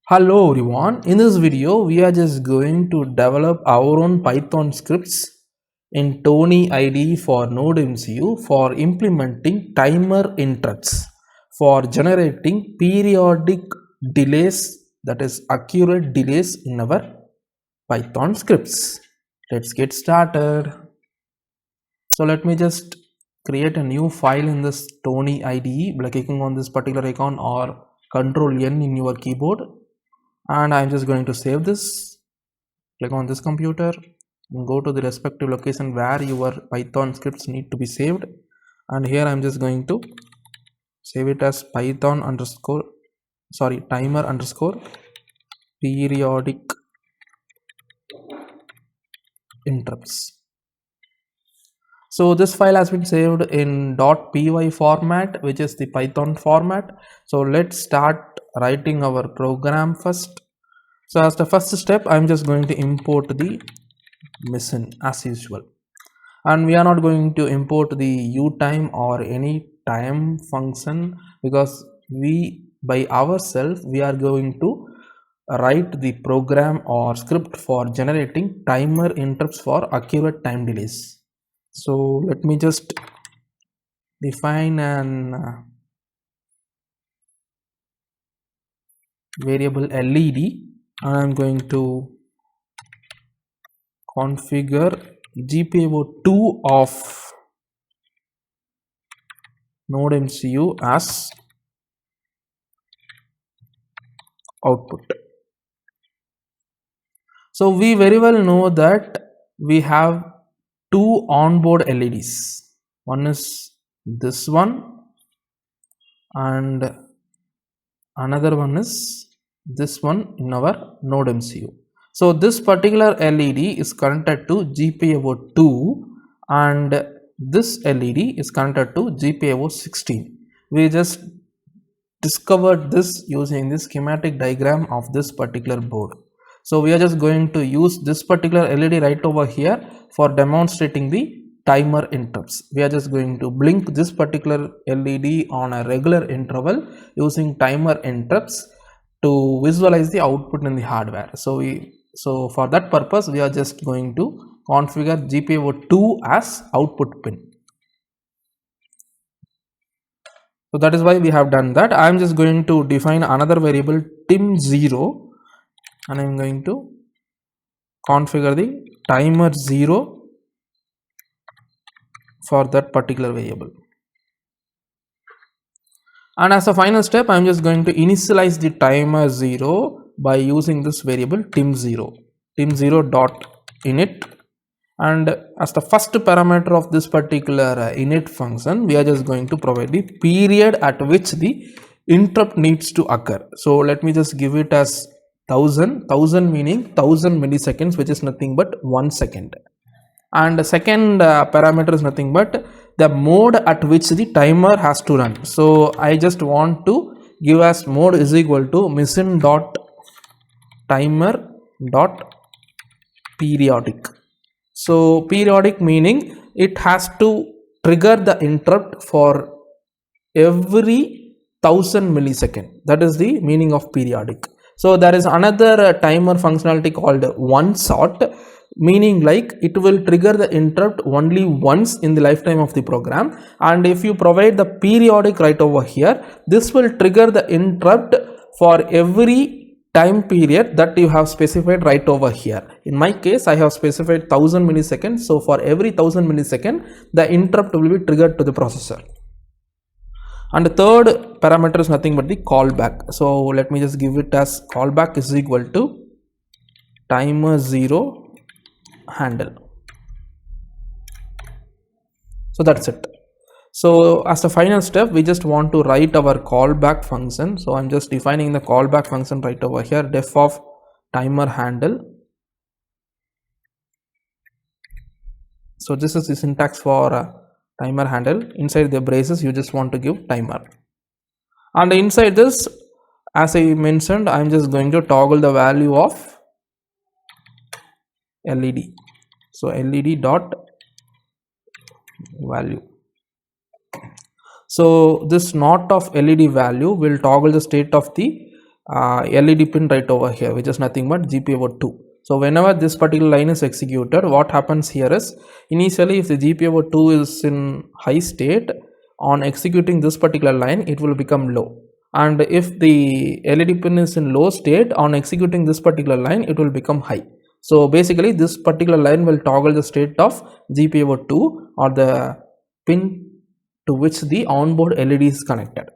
Hello everyone, in this video we are just going to develop our own Python scripts in Tony IDE for Node MCU for implementing timer interrupts for generating periodic delays, that is accurate delays in our Python scripts. Let's get started. So let me just create a new file in this Tony IDE by clicking on this particular icon or Control N in your keyboard. And I'm just going to save this. Click on this computer and go to the respective location where your Python scripts need to be saved, and here I'm just going to save it as timer underscore periodic interrupts. So this file has been saved in .py format, which is the Python format. So let's start writing our program first. So as the first step, I'm just going to import the machine as usual, and we are not going to import the utime or any time function because by ourselves we are going to write the program or script for generating timer interrupts for accurate time delays. So let me just define an variable LED, and I'm going to configure GPIO2 of Node MCU as output. So we very well know that we have two onboard LEDs. One is this one and another one is this one in our Node MCU. So this particular LED is connected to GPIO2 and this LED is connected to GPIO16. We just discovered this using this schematic diagram of this particular board. So we are just going to use this particular LED right over here for demonstrating the timer interrupts. We are just going to blink this particular LED on a regular interval using timer interrupts to visualize the output in the hardware. So for that purpose we are just going to configure GPIO2 as output pin. So that is why we have done that. I am just going to define another variable tim0, and I am going to configure the timer 0 for that particular variable. And as a final step, I am just going to initialize the timer 0 by using this variable tim0 dot init, and as the first parameter of this particular init function, we are just going to provide the period at which the interrupt needs to occur. So let me just give it as 1000 meaning 1000 milliseconds, which is nothing but 1 second, and the second parameter is nothing but the mode at which the timer has to run. So I just want to give as mode is equal to machine dot timer dot periodic. So periodic meaning it has to trigger the interrupt for every 1000 millisecond. That is the meaning of periodic. So there is another timer functionality called one shot, meaning like it will trigger the interrupt only once in the lifetime of the program, and if you provide the periodic right over here, this will trigger the interrupt for every time period that you have specified right over here. In my case, I have specified 1000 milliseconds. So for every 1000 millisecond, the interrupt will be triggered to the processor. And the third parameter is nothing but the callback. So let me just give it as callback is equal to timer 0 handle. So that's it. So as a final step, we just want to write our callback function. So I'm just defining the callback function right over here, def of timer handle. So this is the syntax for timer handle. Inside the braces, you just want to give timer, and inside this, as I mentioned, I'm just going to toggle the value of LED. So LED dot value. So this not of LED value will toggle the state of the LED pin right over here, which is nothing but GPIO2. So whenever this particular line is executed, what happens here is, initially if the GPIO2 is in high state, on executing this particular line it will become low, and if the LED pin is in low state, on executing this particular line it will become high. So basically this particular line will toggle the state of GPIO2 or the pin to which the onboard LED is connected.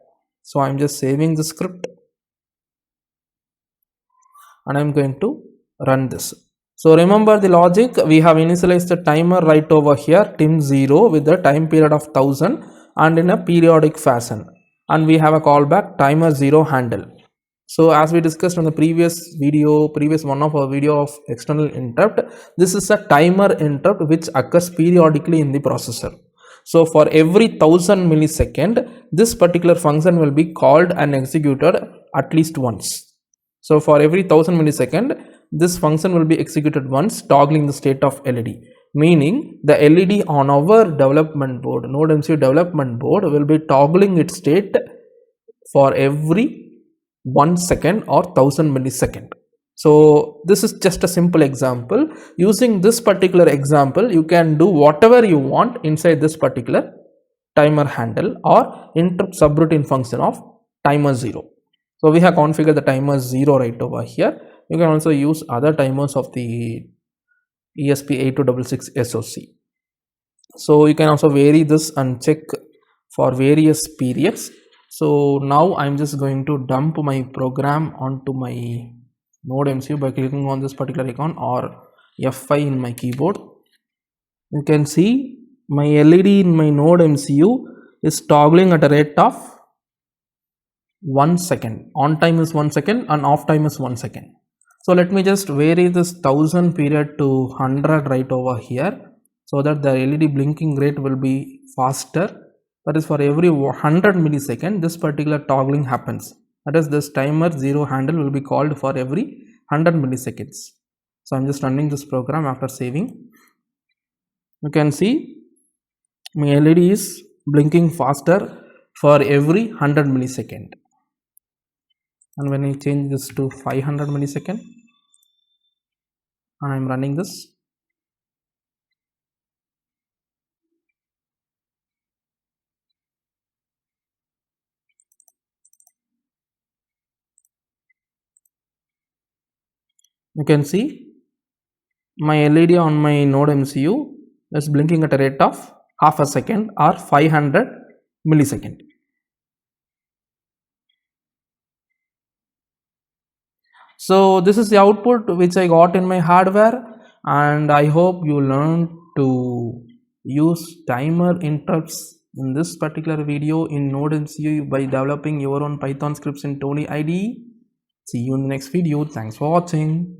So I'm just saving the script and I'm going to run this. So remember the logic, we have initialized the timer right over here, tim0, with the time period of 1000 and in a periodic fashion, and we have a callback timer0 handle. So as we discussed in the previous one of our video of external interrupt, this is a timer interrupt which occurs periodically in the processor. So for every 1000 millisecond, this particular function will be called and executed at least once. So for every 1000 millisecond, this function will be executed once, toggling the state of LED. Meaning the LED on our development board, NodeMCU development board, will be toggling its state for every 1 second or 1000 millisecond. So this is just a simple example. Using this particular example, you can do whatever you want inside this particular timer handle or interrupt subroutine function of timer0. So we have configured the timer0 right over here. You can also use other timers of the ESP8266 SoC. So you can also vary this and check for various periods. So now I'm just going to dump my program onto my NodeMCU by clicking on this particular icon or F5 in my keyboard. You can see my LED in my NodeMCU is toggling at a rate of 1 second. On time is 1 second and off time is 1 second. So let me just vary this 1000 period to 100 right over here, so that the LED blinking rate will be faster. That is, for every 100 millisecond this particular toggling happens. That is, this timer 0 handle will be called for every 100 milliseconds. So I'm just running this program after saving. You can see my LED is blinking faster for every 100 millisecond. And when I change this to 500 millisecond and I'm running this, you can see my LED on my NodeMCU is blinking at a rate of half a second or 500 millisecond. So this is the output which I got in my hardware, and I hope you learned to use timer interrupts in this particular video in NodeMCU by developing your own Python scripts in Tony IDE. See you in the next video. Thanks for watching.